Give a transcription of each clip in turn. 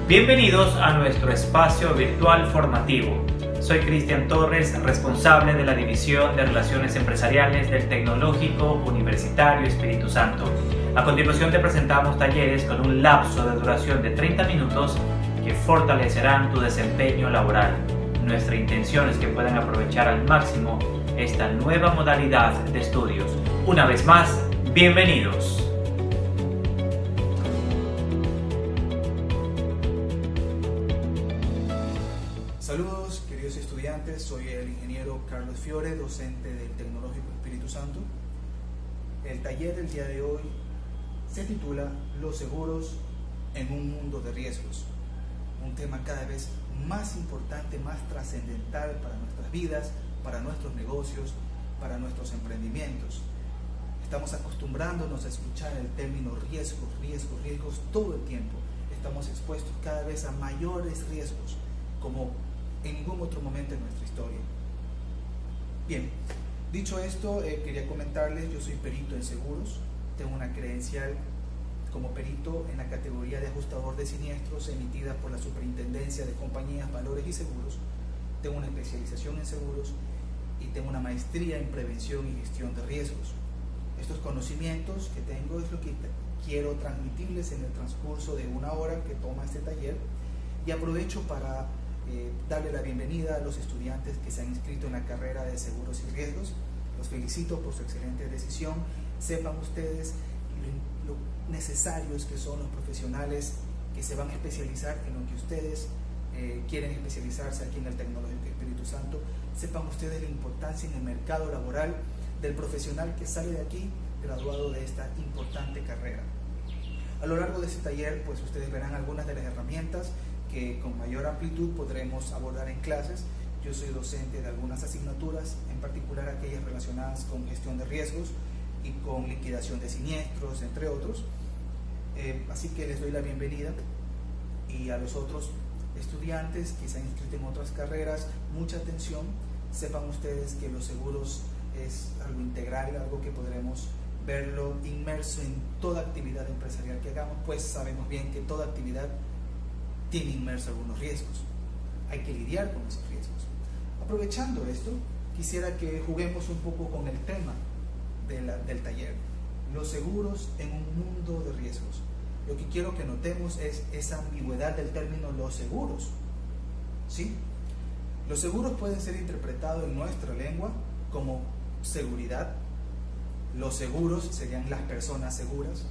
Bienvenidos a nuestro espacio virtual formativo. Soy Cristian Torres, responsable de la División de Relaciones Empresariales del Tecnológico Universitario Espíritu Santo. A continuación te presentamos talleres con un lapso de duración de 30 minutos que fortalecerán tu desempeño laboral. Nuestra intención es que puedan aprovechar al máximo esta nueva modalidad de estudios. Una vez más, bienvenidos. Saludos queridos estudiantes, soy el ingeniero Carlos Fiore, docente del Tecnológico Espíritu Santo. El taller del día de hoy se titula Los seguros en un mundo de riesgos, un tema cada vez más importante, más trascendental para nuestras vidas, para nuestros negocios, para nuestros emprendimientos. Estamos acostumbrándonos a escuchar el término riesgos todo el tiempo. Estamos expuestos cada vez a mayores riesgos, como en ningún otro momento en nuestra historia. Bien, dicho esto, quería comentarles, yo soy perito en seguros, tengo una credencial como perito en la categoría de ajustador de siniestros emitida por la Superintendencia de Compañías, Valores y Seguros, tengo una especialización en seguros y tengo una maestría en prevención y gestión de riesgos. Estos conocimientos que tengo es lo que quiero transmitirles en el transcurso de una hora que toma este taller, y aprovecho para darle la bienvenida a los estudiantes que se han inscrito en la carrera de seguros y riesgos. Los felicito por su excelente decisión. Sepan ustedes lo necesarios que son los profesionales que se van a especializar en lo que ustedes quieren especializarse aquí en el Tecnológico Espíritu Santo. Sepan ustedes la importancia en el mercado laboral del profesional que sale de aquí graduado de esta importante carrera. A lo largo de este taller, pues ustedes verán algunas de las herramientas que con mayor amplitud podremos abordar en clases. Yo soy docente de algunas asignaturas, en particular aquellas relacionadas con gestión de riesgos y con liquidación de siniestros, entre otros. Así que les doy la bienvenida, y a los otros estudiantes que se han inscrito en otras carreras, mucha atención. Sepan ustedes que los seguros es algo integral, algo que podremos verlo inmerso en toda actividad empresarial que hagamos, pues sabemos bien que toda actividad tiene inmerso algunos riesgos. Hay que lidiar con esos riesgos. Aprovechando esto, quisiera que juguemos un poco con el tema del taller, los seguros en un mundo de riesgos. Lo que quiero que notemos es esa ambigüedad del término los seguros. ¿Sí? Los seguros pueden ser interpretados en nuestra lengua como seguridad. Los seguros serían las personas seguras,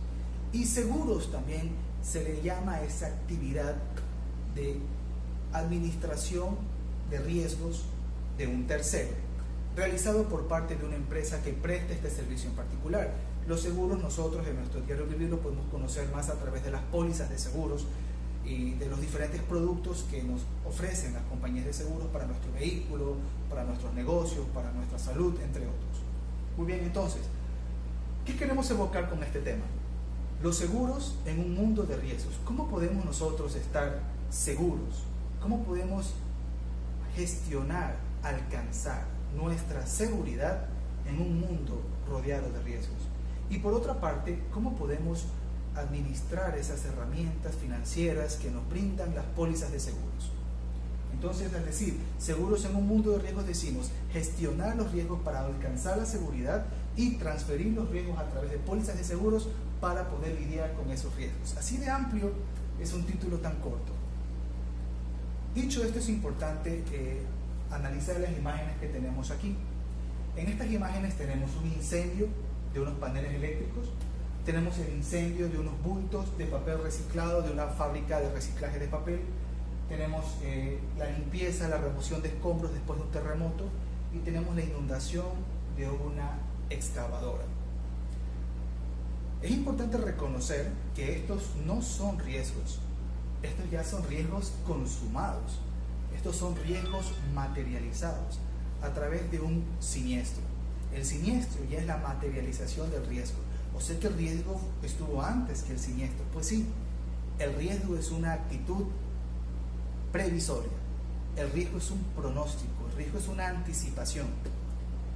y seguros también se le llama a esa actividad de administración de riesgos de un tercero, realizado por parte de una empresa que presta este servicio en particular. Los seguros nosotros en nuestro diario vivir lo podemos conocer más a través de las pólizas de seguros y de los diferentes productos que nos ofrecen las compañías de seguros para nuestro vehículo, para nuestros negocios, para nuestra salud, entre otros. Muy bien, entonces, ¿qué queremos evocar con este tema? Los seguros en un mundo de riesgos. ¿Cómo podemos nosotros estar seguros? ¿Cómo podemos gestionar, alcanzar nuestra seguridad en un mundo rodeado de riesgos? Y por otra parte, ¿cómo podemos administrar esas herramientas financieras que nos brindan las pólizas de seguros? Entonces, es decir, seguros en un mundo de riesgos decimos gestionar los riesgos para alcanzar la seguridad y transferir los riesgos a través de pólizas de seguros para poder lidiar con esos riesgos. Así de amplio es un título tan corto. Dicho esto, es importante analizar las imágenes que tenemos aquí. En estas imágenes tenemos un incendio de unos paneles eléctricos, tenemos el incendio de unos bultos de papel reciclado de una fábrica de reciclaje de papel, tenemos la limpieza, la remoción de escombros después de un terremoto, y tenemos la inundación de una excavadora. Es importante reconocer que estos no son riesgos, estos ya son riesgos consumados, estos son riesgos materializados a través de un siniestro. El siniestro ya es la materialización del riesgo. O sea que el riesgo estuvo antes que el siniestro. Pues sí, el riesgo es una actitud previsoria, el riesgo es un pronóstico, el riesgo es una anticipación,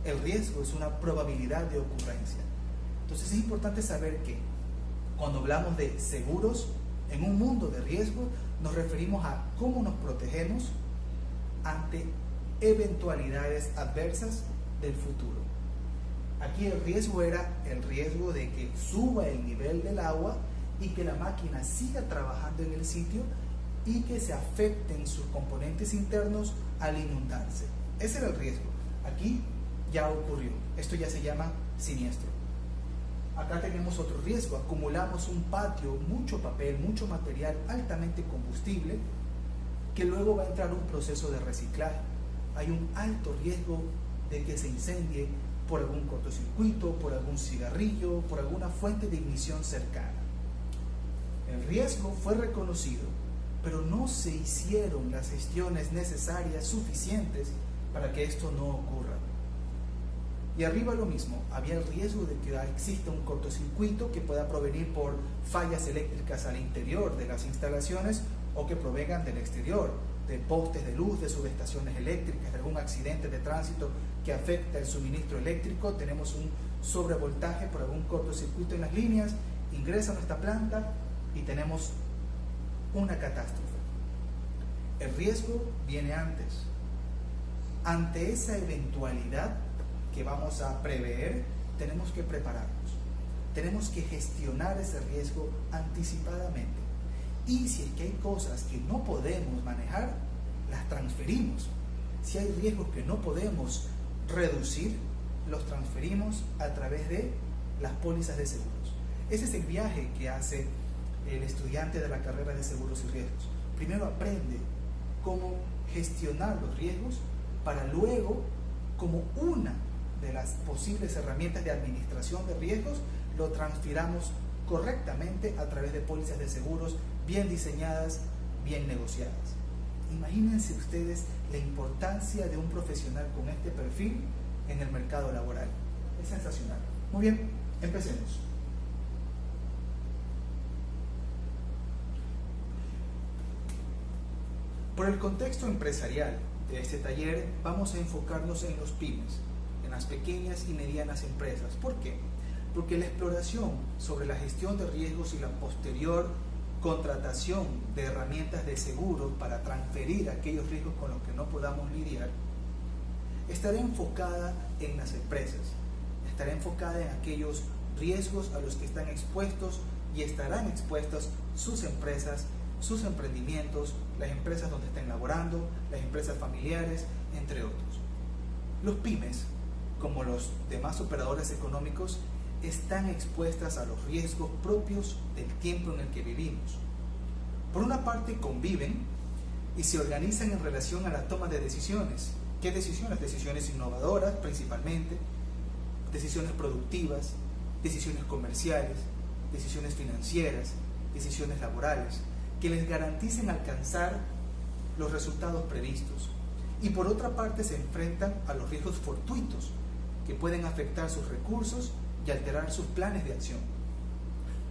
el riesgo es una probabilidad de ocurrencia. Entonces es importante saber que cuando hablamos de seguros, En un mundo de riesgo nos referimos a cómo nos protegemos ante eventualidades adversas del futuro. Aquí el riesgo era el riesgo de que suba el nivel del agua y que la máquina siga trabajando en el sitio y que se afecten sus componentes internos al inundarse. Ese era el riesgo. Aquí ya ocurrió. Esto ya se llama siniestro. Acá tenemos otro riesgo. Acumulamos un patio, mucho papel, mucho material altamente combustible que luego va a entrar a un proceso de reciclaje. Hay un alto riesgo de que se incendie por algún cortocircuito, por algún cigarrillo, por alguna fuente de ignición cercana. El riesgo fue reconocido, pero no se hicieron las gestiones necesarias, suficientes, para que esto no ocurra. Y arriba lo mismo, había el riesgo de que exista un cortocircuito que pueda provenir por fallas eléctricas al interior de las instalaciones o que provengan del exterior, de postes de luz, de subestaciones eléctricas, de algún accidente de tránsito que afecta el suministro eléctrico. Tenemos un sobrevoltaje por algún cortocircuito en las líneas, ingresa a nuestra planta y tenemos una catástrofe. El riesgo viene antes. Ante esa eventualidad que vamos a prever, tenemos que prepararnos. Tenemos que gestionar ese riesgo anticipadamente. Y si es que hay cosas que no podemos manejar, las transferimos. Si hay riesgos que no podemos reducir, los transferimos a través de las pólizas de seguros. Ese es el viaje que hace el estudiante de la carrera de seguros y riesgos. Primero aprende cómo gestionar los riesgos para luego, como una de las posibles herramientas de administración de riesgos, lo transfiramos correctamente a través de pólizas de seguros bien diseñadas, bien negociadas. Imagínense ustedes la importancia de un profesional con este perfil en el mercado laboral. Es sensacional. Muy bien, empecemos. Por el contexto empresarial de este taller, vamos a enfocarnos en los pymes, en las pequeñas y medianas empresas. ¿Por qué? Porque la exploración sobre la gestión de riesgos y la posterior contratación de herramientas de seguro para transferir aquellos riesgos con los que no podamos lidiar, estará enfocada en las empresas, estará enfocada en aquellos riesgos a los que están expuestos y estarán expuestas sus empresas, sus emprendimientos, las empresas donde estén laborando, las empresas familiares, entre otros. Los pymes, como los demás operadores económicos, están expuestas a los riesgos propios del tiempo en el que vivimos. Por una parte, conviven y se organizan en relación a la toma de decisiones. ¿Qué decisiones? Decisiones innovadoras principalmente, decisiones productivas, decisiones comerciales, decisiones financieras, decisiones laborales, que les garanticen alcanzar los resultados previstos. Y por otra parte, se enfrentan a los riesgos fortuitos, que pueden afectar sus recursos y alterar sus planes de acción.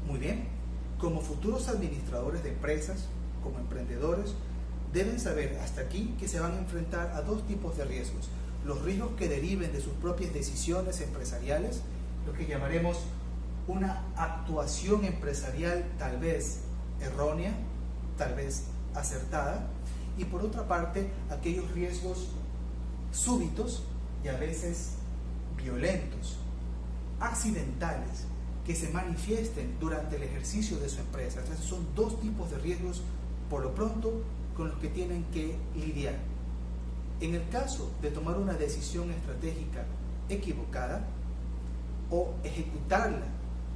Muy bien, como futuros administradores de empresas, como emprendedores, deben saber hasta aquí que se van a enfrentar a dos tipos de riesgos: los riesgos que deriven de sus propias decisiones empresariales, lo que llamaremos una actuación empresarial tal vez errónea, tal vez acertada, y por otra parte aquellos riesgos súbitos y a veces violentos, accidentales, que se manifiesten durante el ejercicio de su empresa. Entonces son dos tipos de riesgos por lo pronto con los que tienen que lidiar. En el caso de tomar una decisión estratégica equivocada o ejecutarla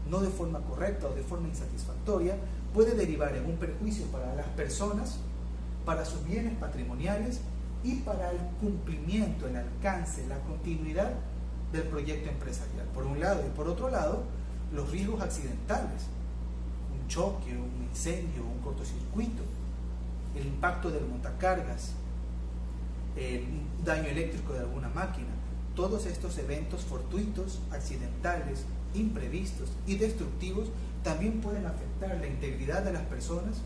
no de forma correcta o de forma insatisfactoria, puede derivar en un perjuicio para las personas, para sus bienes patrimoniales y para el cumplimiento, el alcance, la continuidad del proyecto empresarial, por un lado. Y por otro lado, los riesgos accidentales, un choque, un incendio, un cortocircuito, el impacto del montacargas, el daño eléctrico de alguna máquina. Todos estos eventos fortuitos, accidentales, imprevistos y destructivos también pueden afectar la integridad de las personas,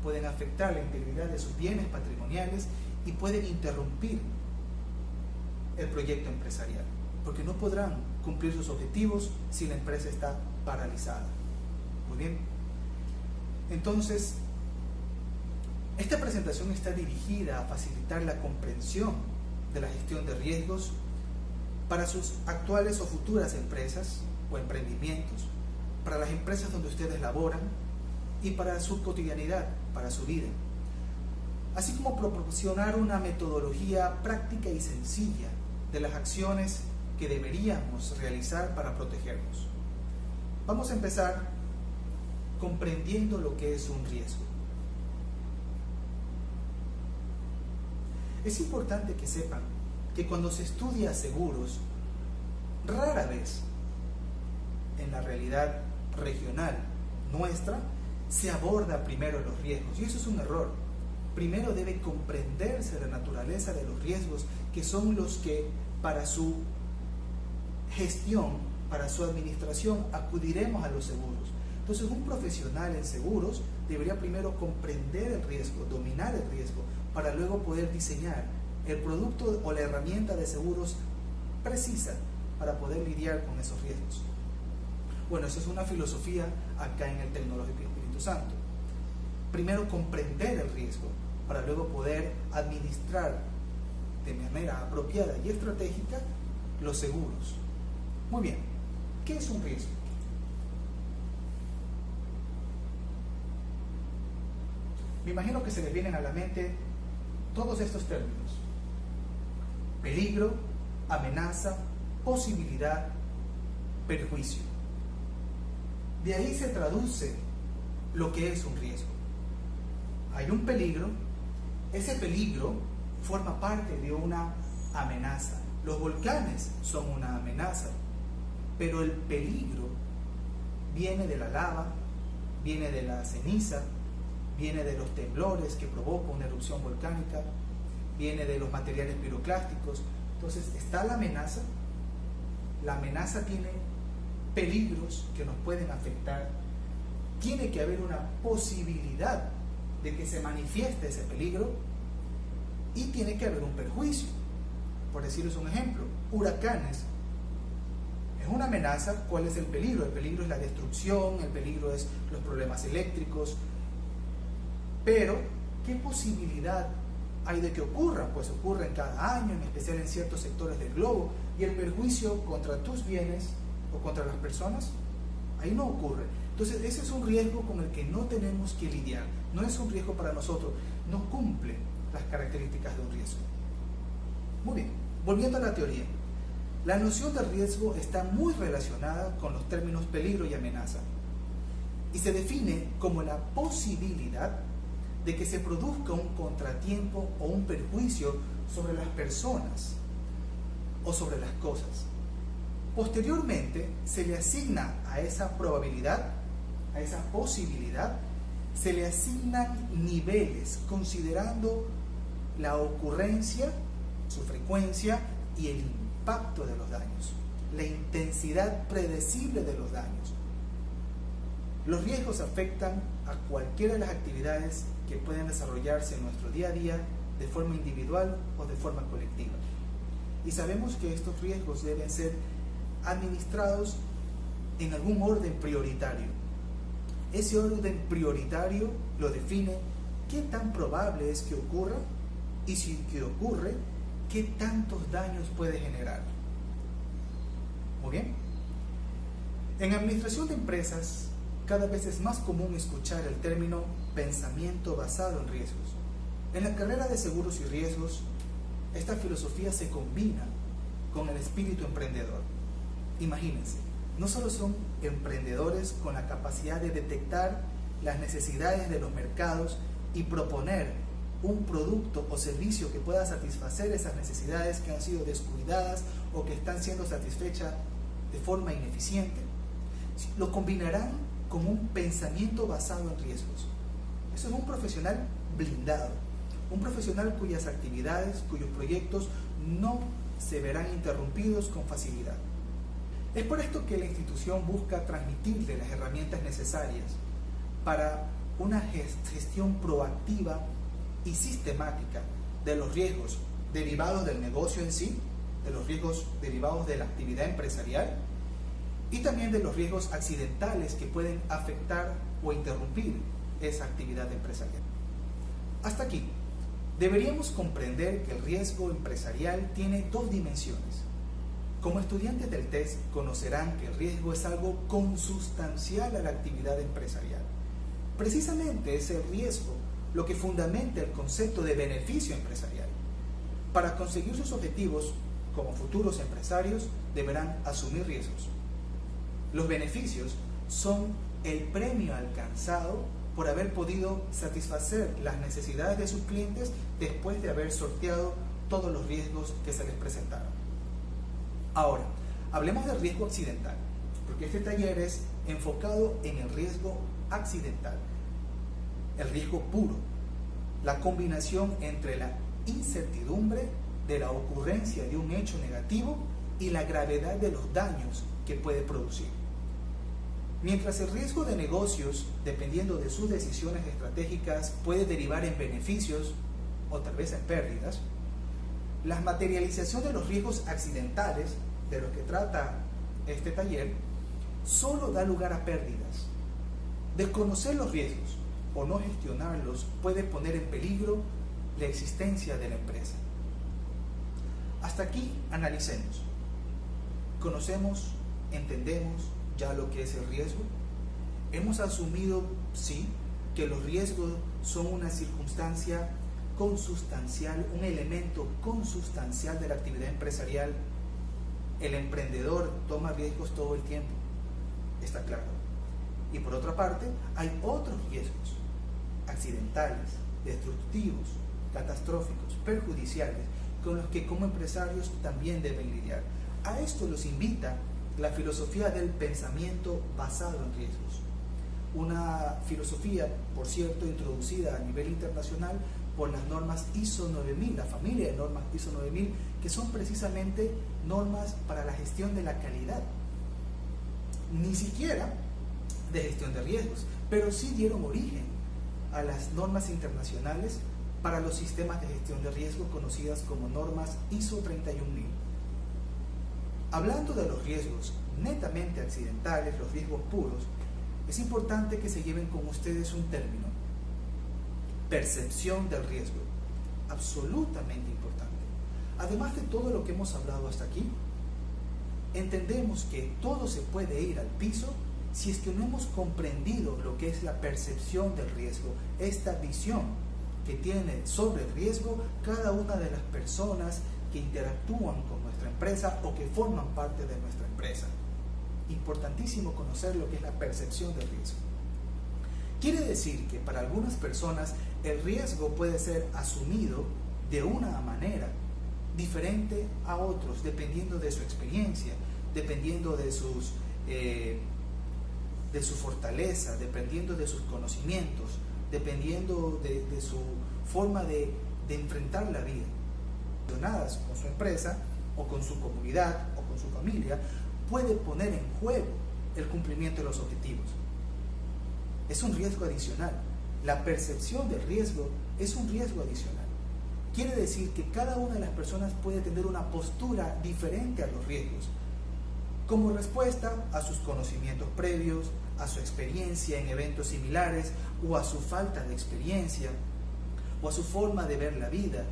pueden afectar la integridad de sus bienes patrimoniales y pueden interrumpir el proyecto empresarial, porque no podrán cumplir sus objetivos si la empresa está paralizada. Muy bien. Entonces, esta presentación está dirigida a facilitar la comprensión de la gestión de riesgos para sus actuales o futuras empresas o emprendimientos, para las empresas donde ustedes laboran y para su cotidianidad, para su vida, así como proporcionar una metodología práctica y sencilla de las acciones que deberíamos realizar para protegernos. Vamos a empezar comprendiendo lo que es un riesgo. Es importante que sepan que cuando se estudia seguros, rara vez en la realidad regional nuestra se aborda primero los riesgos, y eso es un error. Primero debe comprenderse la naturaleza de los riesgos, que son los que para su gestión, para su administración, acudiremos a los seguros. Entonces, un profesional en seguros debería primero comprender el riesgo, dominar el riesgo, para luego poder diseñar el producto o la herramienta de seguros precisa para poder lidiar con esos riesgos. Bueno, esa es una filosofía acá en el Tecnológico Espíritu Santo. Primero comprender el riesgo para luego poder administrar de manera apropiada y estratégica los seguros. Muy bien, ¿qué es un riesgo? Me imagino que se les vienen a la mente todos estos términos: peligro, amenaza, posibilidad, perjuicio. De ahí se traduce lo que es un riesgo. Hay un peligro, ese peligro forma parte de una amenaza. Los volcanes son una amenaza, pero el peligro viene de la lava, viene de la ceniza, viene de los temblores que provoca una erupción volcánica, viene de los materiales piroclásticos. Entonces está la amenaza tiene peligros que nos pueden afectar, tiene que haber una posibilidad de que se manifieste ese peligro y tiene que haber un perjuicio. Por decirles un ejemplo, huracanes es una amenaza. ¿Cuál es el peligro? El peligro es la destrucción, el peligro es los problemas eléctricos, pero ¿qué posibilidad hay de que ocurra? Pues ocurren cada año, en especial en ciertos sectores del globo. Y el perjuicio contra tus bienes o contra las personas, ahí no ocurre. Entonces ese es un riesgo con el que no tenemos que lidiar. No es un riesgo para nosotros, no cumple las características de un riesgo. Muy bien, volviendo a la teoría. La noción de riesgo está muy relacionada con los términos peligro y amenaza, y se define como la posibilidad de que se produzca un contratiempo o un perjuicio sobre las personas o sobre las cosas. Posteriormente se le asigna a esa probabilidad, a esa posibilidad, se le asignan niveles considerando la ocurrencia, su frecuencia y el impacto de los daños, la intensidad predecible de los daños. Los riesgos afectan a cualquiera de las actividades que pueden desarrollarse en nuestro día a día de forma individual o de forma colectiva. Y sabemos que estos riesgos deben ser administrados en algún orden prioritario. Ese orden prioritario lo define qué tan probable es que ocurra, y si que ocurre, qué tantos daños puede generar. Muy bien. En administración de empresas, cada vez es más común escuchar el término pensamiento basado en riesgos. En la carrera de seguros y riesgos, esta filosofía se combina con el espíritu emprendedor. Imagínense, no solo son emprendedores con la capacidad de detectar las necesidades de los mercados y proponer un producto o servicio que pueda satisfacer esas necesidades que han sido descuidadas o que están siendo satisfechas de forma ineficiente, lo combinarán con un pensamiento basado en riesgos. Eso es un profesional blindado, un profesional cuyas actividades, cuyos proyectos no se verán interrumpidos con facilidad. Es por esto que la institución busca transmitirle las herramientas necesarias para una gestión proactiva y sistemática de los riesgos derivados del negocio en sí, de los riesgos derivados de la actividad empresarial y también de los riesgos accidentales que pueden afectar o interrumpir esa actividad empresarial. Hasta aquí, deberíamos comprender que el riesgo empresarial tiene dos dimensiones. Como estudiantes del TES conocerán que el riesgo es algo consustancial a la actividad empresarial. Precisamente es el riesgo lo que fundamenta el concepto de beneficio empresarial. Para conseguir sus objetivos como futuros empresarios deberán asumir riesgos. Los beneficios son el premio alcanzado por haber podido satisfacer las necesidades de sus clientes después de haber sorteado todos los riesgos que se les presentaron. Ahora, hablemos del riesgo accidental, porque este taller es enfocado en el riesgo accidental, el riesgo puro, la combinación entre la incertidumbre de la ocurrencia de un hecho negativo y la gravedad de los daños que puede producir. Mientras el riesgo de negocios, dependiendo de sus decisiones estratégicas, puede derivar en beneficios o tal vez en pérdidas, la materialización de los riesgos accidentales, de los que trata este taller, solo da lugar a pérdidas. Desconocer los riesgos o no gestionarlos puede poner en peligro la existencia de la empresa. Hasta aquí analicemos. Conocemos, entendemos ya lo que es el riesgo. Hemos asumido, sí, que los riesgos son una circunstancia consustancial, un elemento consustancial de la actividad empresarial. El emprendedor toma riesgos todo el tiempo, está claro. Y por otra parte, hay otros riesgos accidentales, destructivos, catastróficos, perjudiciales, con los que como empresarios también deben lidiar. A esto los invita la filosofía del pensamiento basado en riesgos. Una filosofía, por cierto, introducida a nivel internacional por las normas ISO 9000, la familia de normas ISO 9000, que son precisamente normas para la gestión de la calidad. Ni siquiera de gestión de riesgos, pero sí dieron origen a las normas internacionales para los sistemas de gestión de riesgo conocidas como normas ISO 31000. Hablando de los riesgos netamente accidentales, los riesgos puros, es importante que se lleven con ustedes un término: percepción del riesgo, absolutamente importante. Además de todo lo que hemos hablado hasta aquí, entendemos que todo se puede ir al piso si es que no hemos comprendido lo que es la percepción del riesgo, esta visión que tiene sobre el riesgo cada una de las personas que interactúan con nuestra empresa o que forman parte de nuestra empresa. Importantísimo conocer lo que es la percepción del riesgo. Quiere decir que para algunas personas el riesgo puede ser asumido de una manera diferente a otros, dependiendo de su experiencia, dependiendo de su fortaleza, dependiendo de sus conocimientos, dependiendo de su forma de enfrentar la vida. Relacionadas con su empresa o con su comunidad o con su familia, puede poner en juego el cumplimiento de los objetivos. Es un riesgo adicional. La percepción del riesgo es un riesgo adicional. Quiere decir que cada una de las personas puede tener una postura diferente a los riesgos, como respuesta a sus conocimientos previos, a su experiencia en eventos similares, o a su falta de experiencia, o a su forma de ver la vida,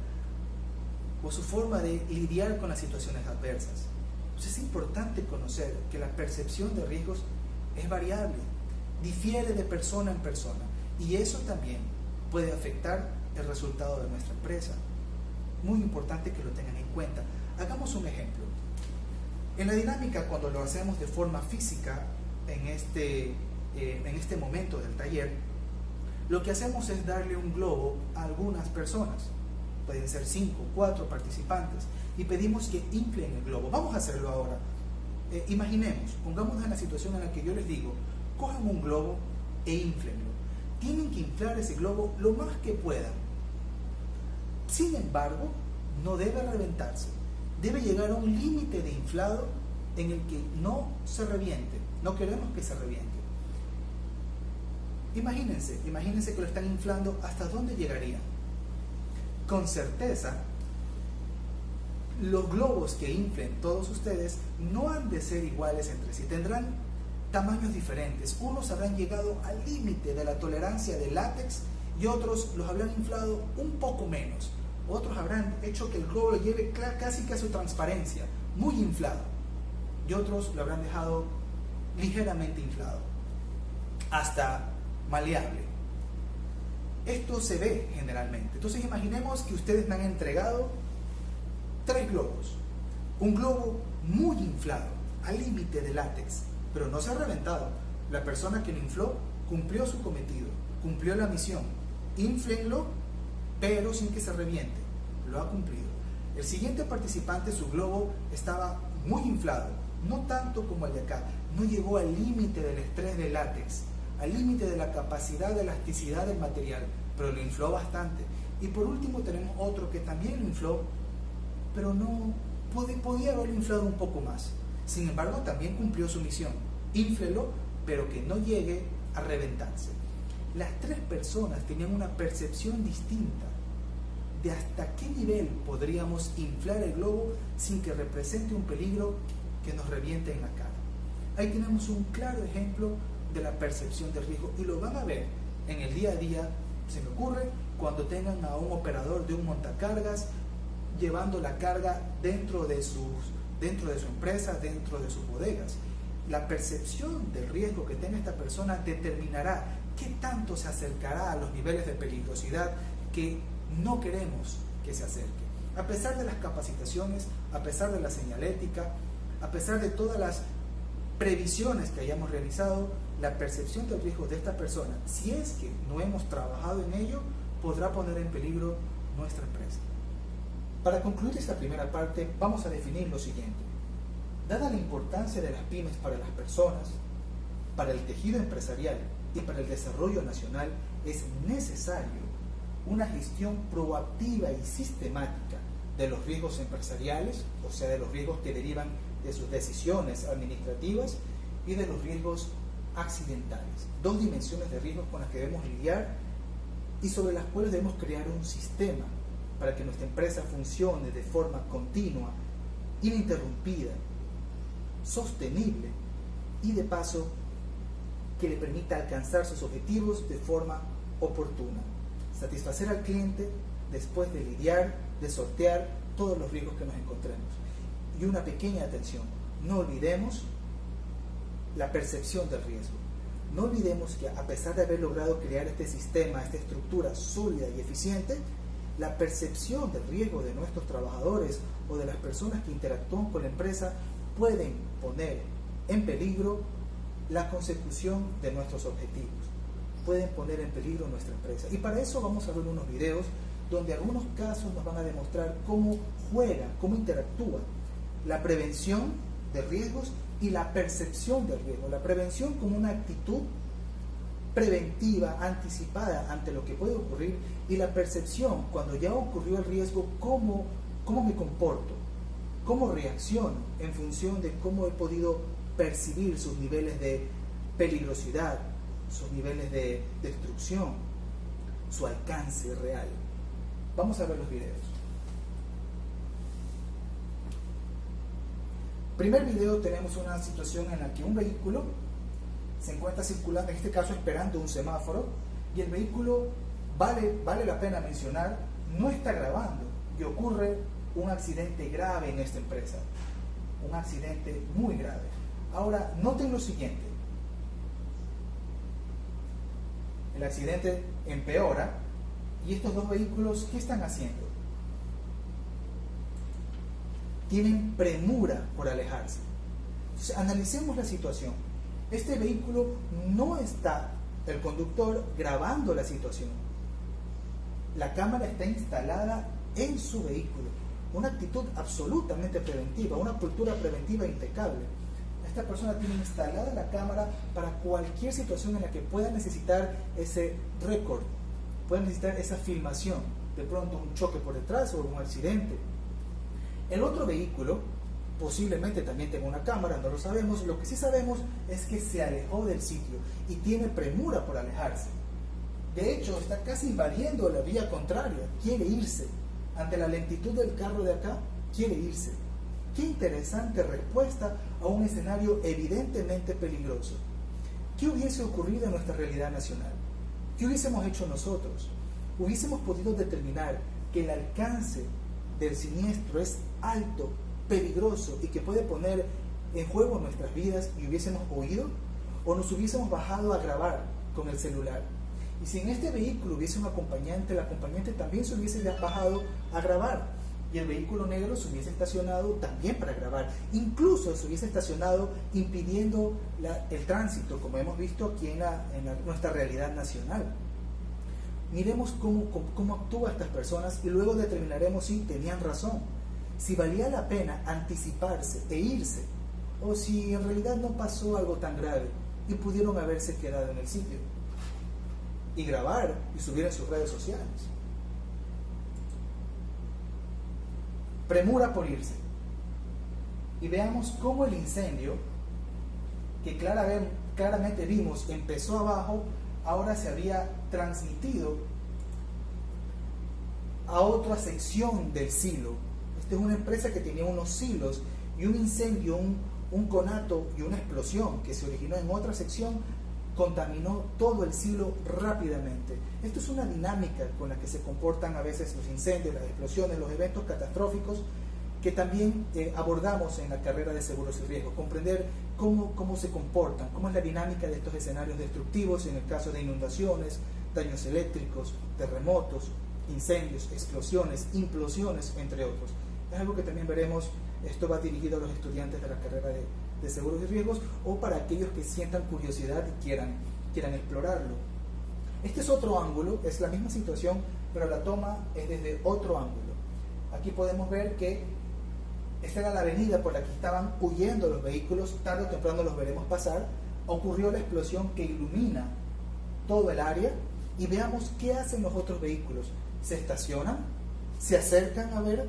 o a su forma de lidiar con las situaciones adversas. Entonces es importante conocer que la percepción de riesgos es variable, difiere de persona en persona, y eso también puede afectar el resultado de nuestra empresa. Muy importante que lo tengan en cuenta. Hagamos un ejemplo. En la dinámica, cuando lo hacemos de forma física, en este momento del taller, lo que hacemos es darle un globo a algunas personas. Pueden ser 5, 4 participantes, y pedimos que inflen el globo. Vamos a hacerlo ahora. Imaginemos, pongámonos en la situación en la que yo les digo: cojan un globo e inflenlo. Tienen que inflar ese globo lo más que puedan. Sin embargo, no debe reventarse. Debe llegar a un límite de inflado en el que no se reviente. No queremos que se reviente. Imagínense que lo están inflando. ¿Hasta dónde llegaría? Con certeza, los globos que inflen todos ustedes no han de ser iguales entre sí. Tendrán tamaños diferentes. Unos habrán llegado al límite de la tolerancia del látex y otros los habrán inflado un poco menos. Otros habrán hecho que el globo lo lleve casi que a su transparencia, muy inflado. Y otros lo habrán dejado ligeramente inflado, hasta maleable. Esto se ve generalmente. Entonces imaginemos que ustedes me han entregado 3 globos. Un globo muy inflado, al límite de látex, pero no se ha reventado. La persona que lo infló cumplió su cometido, cumplió la misión. Inflenlo, pero sin que se reviente. Lo ha cumplido. El siguiente participante, su globo estaba muy inflado, no tanto como el de acá. No llegó al límite del estrés del látex, al límite de la capacidad de elasticidad del material, pero lo infló bastante. Y por último tenemos otro que también lo infló, pero no podía haberlo inflado un poco más. Sin embargo, también cumplió su misión. Inflelo, pero que no llegue a reventarse. Las 3 personas tenían una percepción distinta de hasta qué nivel podríamos inflar el globo sin que represente un peligro que nos reviente en la cara. Ahí tenemos un claro ejemplo de la percepción de riesgo y lo van a ver en el día a día, se me ocurre, cuando tengan a un operador de un montacargas llevando la carga dentro de su empresa, dentro de sus bodegas. La percepción del riesgo que tenga esta persona determinará qué tanto se acercará a los niveles de peligrosidad que no queremos que se acerque. A pesar de las capacitaciones, a pesar de la señalética, a pesar de todas las previsiones que hayamos realizado, la percepción del riesgo de esta persona, si es que no hemos trabajado en ello, podrá poner en peligro nuestra empresa. Para concluir esta primera parte, vamos a definir lo siguiente. Dada la importancia de las pymes para las personas, para el tejido empresarial y para el desarrollo nacional, es necesario una gestión proactiva y sistemática de los riesgos empresariales, o sea, de los riesgos que derivan de sus decisiones administrativas y de los riesgos accidentales. 2 dimensiones de riesgos con las que debemos lidiar y sobre las cuales debemos crear un sistema para que nuestra empresa funcione de forma continua, ininterrumpida, sostenible y de paso que le permita alcanzar sus objetivos de forma oportuna. Satisfacer al cliente después de lidiar, de sortear todos los riesgos que nos encontremos. Y una pequeña atención, no olvidemos la percepción del riesgo. No olvidemos que a pesar de haber logrado crear este sistema, esta estructura sólida y eficiente, la percepción del riesgo de nuestros trabajadores o de las personas que interactúan con la empresa pueden poner en peligro la consecución de nuestros objetivos, pueden poner en peligro nuestra empresa. Y para eso vamos a ver unos videos donde algunos casos nos van a demostrar cómo juega, cómo interactúa la prevención de riesgos y la percepción del riesgo. La prevención como una actitud preventiva, anticipada ante lo que puede ocurrir, y la percepción cuando ya ocurrió el riesgo, cómo me comporto, cómo reacciono en función de cómo he podido percibir sus niveles de peligrosidad, sus niveles de destrucción, su alcance real. Vamos a ver los videos. Primer video, tenemos una situación en la que un vehículo se encuentra circulando, en este caso esperando un semáforo, y el vehículo, vale la pena mencionar, no está grabando y ocurre un accidente grave en esta empresa, un accidente muy grave. Ahora, noten lo siguiente, el accidente empeora y estos 2 vehículos, ¿qué están haciendo? Tienen premura por alejarse. Entonces, analicemos la situación. Este vehículo no está, el conductor, grabando la situación. La cámara está instalada en su vehículo. Una actitud absolutamente preventiva, una cultura preventiva impecable. Esta persona tiene instalada la cámara para cualquier situación en la que pueda necesitar ese récord, pueda necesitar esa filmación, de pronto un choque por detrás o un accidente. El otro vehículo posiblemente también tenga una cámara, no lo sabemos. Lo que sí sabemos es que se alejó del sitio y tiene premura por alejarse. De hecho, está casi invadiendo la vía contraria, quiere irse. Ante la lentitud del carro de acá, quiere irse. Qué interesante respuesta a un escenario evidentemente peligroso. ¿Qué hubiese ocurrido en nuestra realidad nacional? ¿Qué hubiésemos hecho nosotros? Hubiésemos podido determinar que el alcance del siniestro es alto, peligroso y que puede poner en juego nuestras vidas y hubiésemos huido, o nos hubiésemos bajado a grabar con el celular. Y si en este vehículo hubiese un acompañante, el acompañante también se hubiese bajado a grabar y el vehículo negro se hubiese estacionado también para grabar. Incluso se hubiese estacionado impidiendo el tránsito, como hemos visto aquí en nuestra realidad nacional. Miremos cómo actúan estas personas y luego determinaremos si tenían razón, si valía la pena anticiparse e irse, o si en realidad no pasó algo tan grave y pudieron haberse quedado en el sitio y grabar y subir en sus redes sociales. Premura por irse. Y veamos cómo el incendio, que claramente vimos empezó abajo, ahora se había transmitido a otra sección del silo. Esta es una empresa que tenía unos silos y un incendio, un conato y una explosión que se originó en otra sección contaminó todo el silo rápidamente. Esto es una dinámica con la que se comportan a veces los incendios, las explosiones, los eventos catastróficos que también abordamos en la carrera de seguros y riesgos. Comprender cómo se comportan, cómo es la dinámica de estos escenarios destructivos en el caso de inundaciones, daños eléctricos, terremotos, incendios, explosiones, implosiones, entre otros. Es algo que también veremos. Esto va dirigido a los estudiantes de la carrera de seguros y riesgos o para aquellos que sientan curiosidad y quieran explorarlo. Este es otro ángulo, es la misma situación, pero la toma es desde otro ángulo. Aquí podemos ver que esta era la avenida por la que estaban huyendo los vehículos, tarde o temprano los veremos pasar. Ocurrió la explosión que ilumina todo el área y veamos qué hacen los otros vehículos. Se estacionan, se acercan a ver,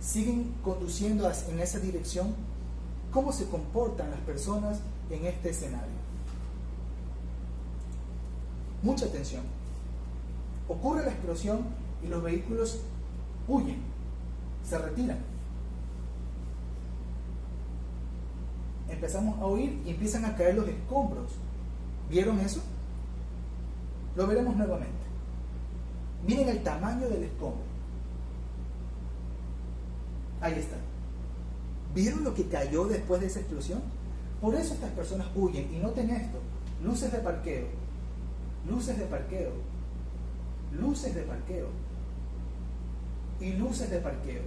siguen conduciendo en esa dirección. ¿Cómo se comportan las personas en este escenario? Mucha atención. Ocurre la explosión y los vehículos huyen, se retiran. Empezamos a huir y empiezan a caer los escombros. ¿Vieron eso? Lo veremos nuevamente. Miren el tamaño del escombro. Ahí está. ¿Vieron lo que cayó después de esa explosión? Por eso estas personas huyen. Y noten esto: luces de parqueo, luces de parqueo, luces de parqueo y luces de parqueo.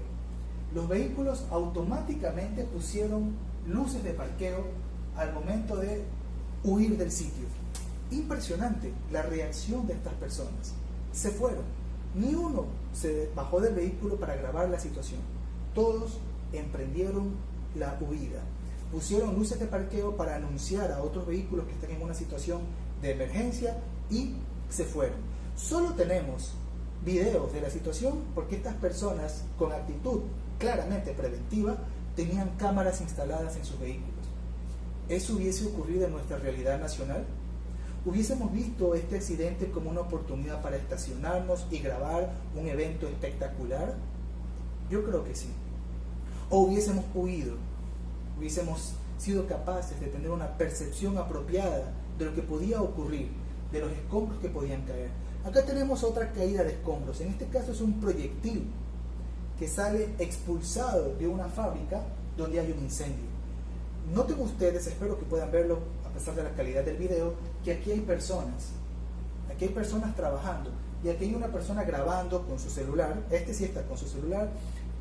Los vehículos automáticamente pusieron luces de parqueo al momento de huir del sitio. Impresionante la reacción de estas personas. Se fueron. Ni uno se bajó del vehículo para grabar la situación. Todos emprendieron la huida. Pusieron luces de parqueo para anunciar a otros vehículos que están en una situación de emergencia y se fueron. Solo tenemos videos de la situación porque estas personas, con actitud claramente preventiva, tenían cámaras instaladas en sus vehículos. ¿Eso hubiese ocurrido en nuestra realidad nacional? ¿Hubiésemos visto este accidente como una oportunidad para estacionarnos y grabar un evento espectacular? Yo creo que sí. O hubiésemos huido, hubiésemos sido capaces de tener una percepción apropiada de lo que podía ocurrir, de los escombros que podían caer. Acá tenemos otra caída de escombros. En este caso es un proyectil que sale expulsado de una fábrica donde hay un incendio. Noten ustedes, espero que puedan verlo a pesar de la calidad del video, que aquí hay personas trabajando y aquí hay una persona grabando con su celular. Este sí está con su celular.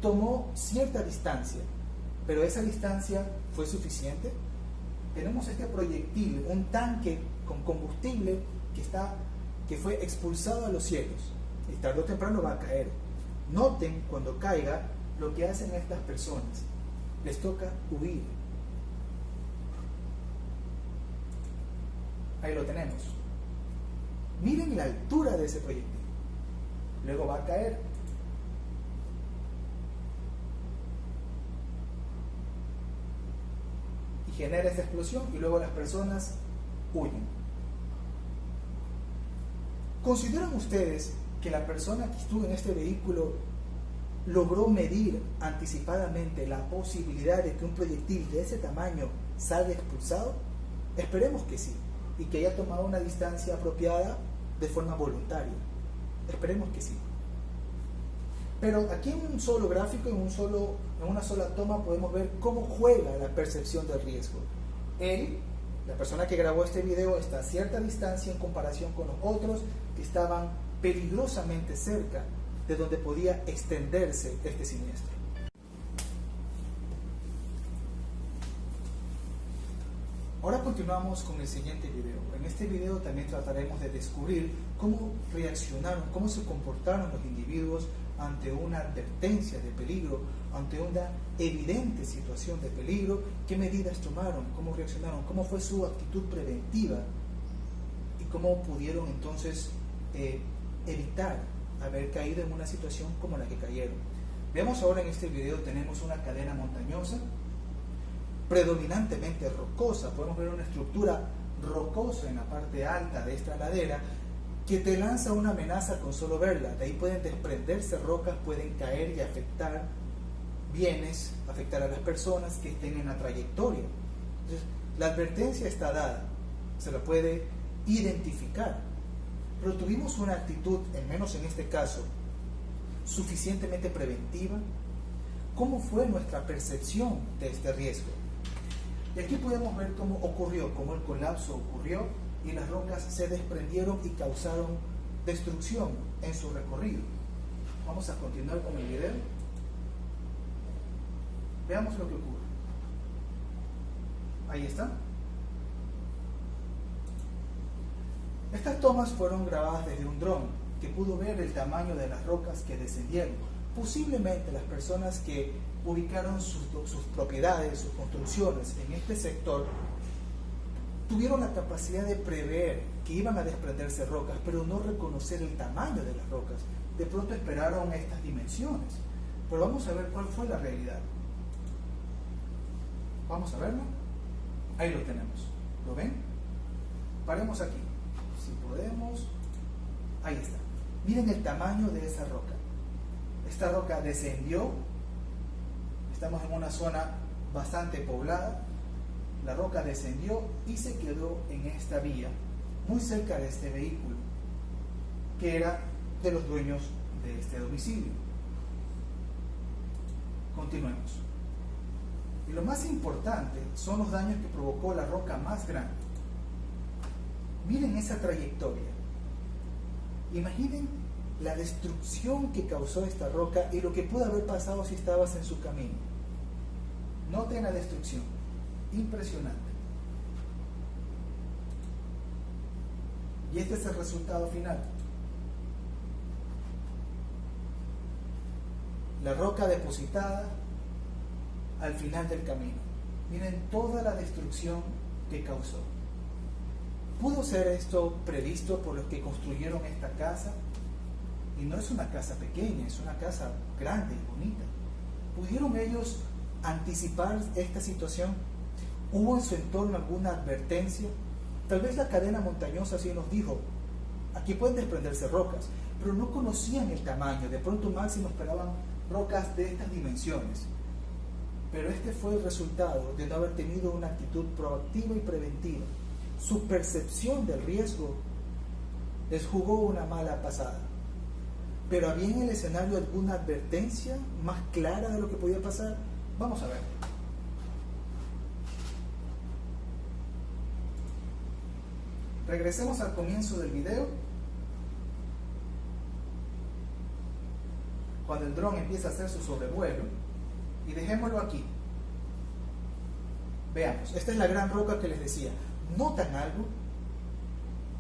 Tomó cierta distancia, pero esa distancia fue suficiente. Tenemos este proyectil, un tanque con combustible que fue expulsado a los cielos y tarde o temprano va a caer. Noten cuando caiga lo que hacen estas personas. Les toca huir. Ahí lo tenemos. Miren la altura de ese proyectil. Luego va a caer. Y genera esa explosión y luego las personas huyen. ¿Consideran ustedes que la persona que estuvo en este vehículo logró medir anticipadamente la posibilidad de que un proyectil de ese tamaño salga expulsado? Esperemos que sí, y que haya tomado una distancia apropiada de forma voluntaria. Esperemos que sí. Pero aquí en un solo gráfico, en una sola toma, podemos ver cómo juega la percepción del riesgo. Él, la persona que grabó este video, está a cierta distancia en comparación con los otros que estaban peligrosamente cerca de donde podía extenderse este siniestro. Ahora continuamos con el siguiente video. En este video también trataremos de descubrir cómo reaccionaron, cómo se comportaron los individuos ante una advertencia de peligro, ante una evidente situación de peligro, qué medidas tomaron, cómo reaccionaron, cómo fue su actitud preventiva y cómo pudieron entonces evitar haber caído en una situación como la que cayeron. Veamos ahora en este video, tenemos una cadena montañosa, predominantemente rocosa. Podemos ver una estructura rocosa en la parte alta de esta ladera que te lanza una amenaza con solo verla. De ahí pueden desprenderse rocas, pueden caer y afectar bienes, afectar a las personas que estén en la trayectoria. Entonces, la advertencia está dada, se la puede identificar, pero tuvimos una actitud, al menos en este caso, suficientemente preventiva. ¿Cómo fue nuestra percepción de este riesgo? Y aquí podemos ver cómo ocurrió, cómo el colapso ocurrió y las rocas se desprendieron y causaron destrucción en su recorrido. Vamos a continuar con el video. Veamos lo que ocurre. Ahí está. Estas tomas fueron grabadas desde un dron que pudo ver el tamaño de las rocas que descendieron. Posiblemente las personas que ubicaron sus propiedades, sus construcciones en este sector, tuvieron la capacidad de prever que iban a desprenderse rocas, pero no reconocer el tamaño de las rocas. De pronto esperaron estas dimensiones. Pero vamos a ver cuál fue la realidad. Vamos a verlo. Ahí lo tenemos. ¿Lo ven? Paremos aquí. Si podemos. Ahí está. Miren el tamaño de esa roca. Esta roca descendió. Estamos en una zona bastante poblada. La roca descendió y se quedó en esta vía, muy cerca de este vehículo, que era de los dueños de este domicilio. Continuemos. Y lo más importante son los daños que provocó la roca más grande. Miren esa trayectoria. Imaginen la destrucción que causó esta roca y lo que pudo haber pasado si estabas en su camino. Noten la destrucción. Impresionante. Y este es el resultado final. La roca depositada al final del camino. Miren toda la destrucción que causó. ¿Pudo ser esto previsto por los que construyeron esta casa? Y no es una casa pequeña, es una casa grande y bonita. ¿Pudieron ellos anticipar esta situación? ¿Hubo en su entorno alguna advertencia? Tal vez la cadena montañosa sí nos dijo, aquí pueden desprenderse rocas, pero no conocían el tamaño. De pronto máximo esperaban rocas de estas dimensiones. Pero este fue el resultado de no haber tenido una actitud proactiva y preventiva. Su percepción del riesgo les jugó una mala pasada. Pero ¿había en el escenario alguna advertencia más clara de lo que podía pasar? Vamos a ver. Regresemos al comienzo del video. Cuando el dron empieza a hacer su sobrevuelo. Y dejémoslo aquí. Veamos, esta es la gran roca que les decía. ¿Notan algo?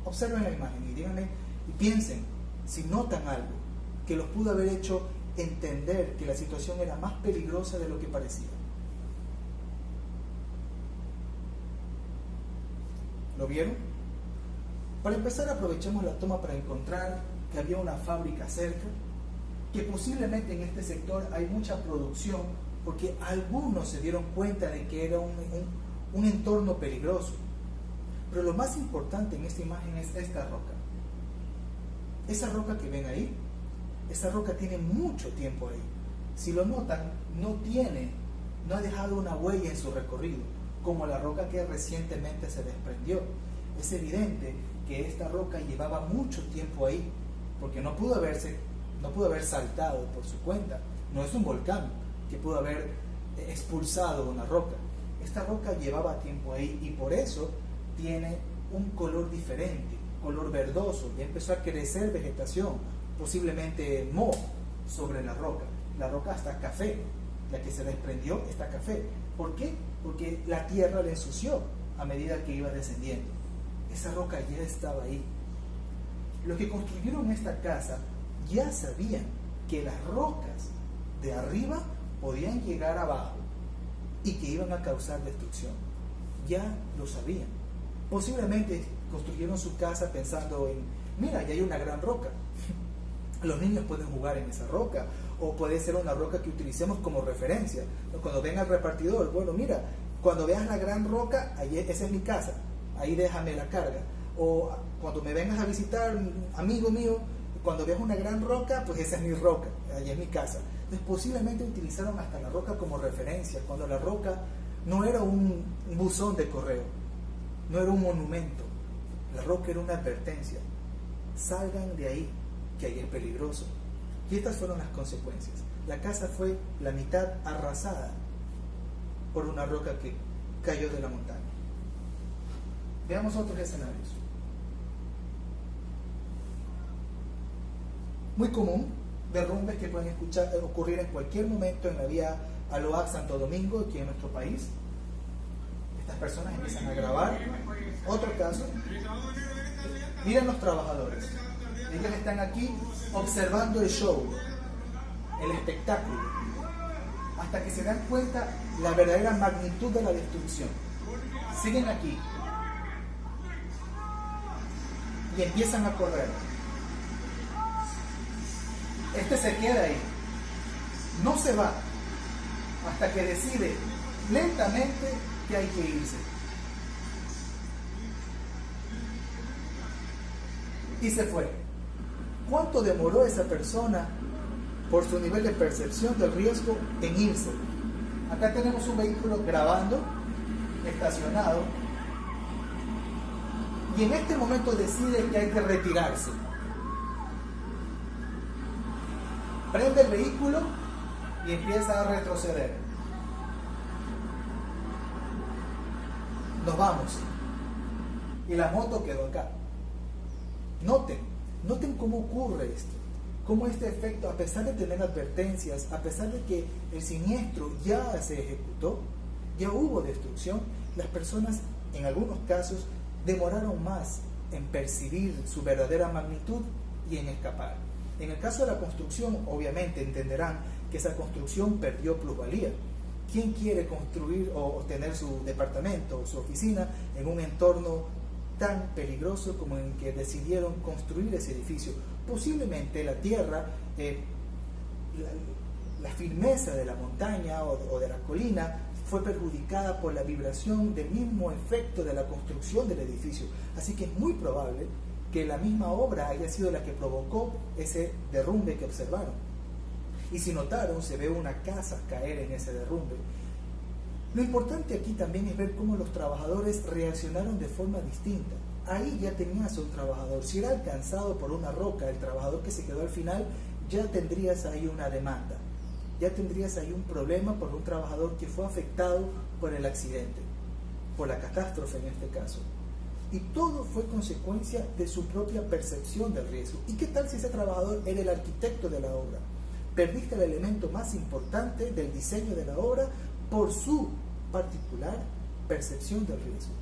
Observen la imagen y díganme y piensen si notan algo que los pudo haber hecho entender que la situación era más peligrosa de lo que parecía. ¿Lo vieron? Para empezar, aprovechemos la toma para encontrar que había una fábrica cerca, que posiblemente en este sector hay mucha producción, porque algunos se dieron cuenta de que era un entorno peligroso. Pero lo más importante en esta imagen es esta roca. Esa roca que ven ahí, esa roca tiene mucho tiempo ahí. si lo notan, no ha dejado una huella en su recorrido, como la roca que recientemente se desprendió. Es evidente que esta roca llevaba mucho tiempo ahí, porque no pudo haber saltado por su cuenta. No es un volcán que pudo haber expulsado una roca. Esta roca llevaba tiempo ahí y por eso tiene un color diferente, color verdoso. Ya empezó a crecer vegetación, posiblemente moho sobre la roca. La roca está café, la que se desprendió está café. ¿Por qué? Porque la tierra la ensució a medida que iba descendiendo. Esa roca ya estaba ahí. Los que construyeron esta casa ya sabían que las rocas de arriba podían llegar abajo y que iban a causar destrucción. Ya lo sabían. Posiblemente construyeron su casa pensando en, mira, ya hay una gran roca. Los niños pueden jugar en esa roca, o puede ser una roca que utilicemos como referencia. Cuando venga el repartidor, bueno, mira, cuando veas la gran roca, esa es mi casa, ahí déjame la carga. O cuando me vengas a visitar, amigo mío, cuando veas una gran roca, pues esa es mi roca, ahí es mi casa. Entonces posiblemente utilizaron hasta la roca como referencia, cuando la roca no era un buzón de correo, no era un monumento, la roca era una advertencia. Salgan de ahí, que ahí es peligroso. Y estas fueron las consecuencias. La casa fue la mitad arrasada por una roca que cayó de la montaña. Veamos otros escenarios. Muy común, derrumbes que pueden ocurrir en cualquier momento en la vía Aloac Santo Domingo, aquí en nuestro país. Estas personas empiezan a grabar. Otro caso, miren los trabajadores. Ellos están aquí observando el show, el espectáculo, hasta que se dan cuenta la verdadera magnitud de la destrucción. Siguen aquí y empiezan a correr. Este se queda ahí, no se va, hasta que decide lentamente que hay que irse. Y se fue. ¿Cuánto demoró esa persona por su nivel de percepción del riesgo en irse? Acá tenemos un vehículo grabando, estacionado, y en este momento decide que hay que retirarse. Prende el vehículo y empieza a retroceder. Nos vamos. Y la moto quedó acá. Noten cómo ocurre esto, cómo este efecto, a pesar de tener advertencias, a pesar de que el siniestro ya se ejecutó, ya hubo destrucción, las personas en algunos casos demoraron más en percibir su verdadera magnitud y en escapar. En el caso de la construcción, obviamente entenderán que esa construcción perdió plusvalía. ¿Quién quiere construir o tener su departamento o su oficina en un entorno tan peligroso como en el que decidieron construir ese edificio? Posiblemente la tierra, la firmeza de la montaña o de la colina fue perjudicada por la vibración del mismo efecto de la construcción del edificio. Así que es muy probable que la misma obra haya sido la que provocó ese derrumbe que observaron. Y si notaron, se ve una casa caer en ese derrumbe. Lo importante aquí también es ver cómo los trabajadores reaccionaron de forma distinta. Ahí ya tenías a un trabajador. Si era alcanzado por una roca, el trabajador que se quedó al final, ya tendrías ahí una demanda. Ya tendrías ahí un problema por un trabajador que fue afectado por el accidente, por la catástrofe en este caso. Y todo fue consecuencia de su propia percepción del riesgo. ¿Y qué tal si ese trabajador era el arquitecto de la obra? Perdiste el elemento más importante del diseño de la obra por su particular percepción del riesgo.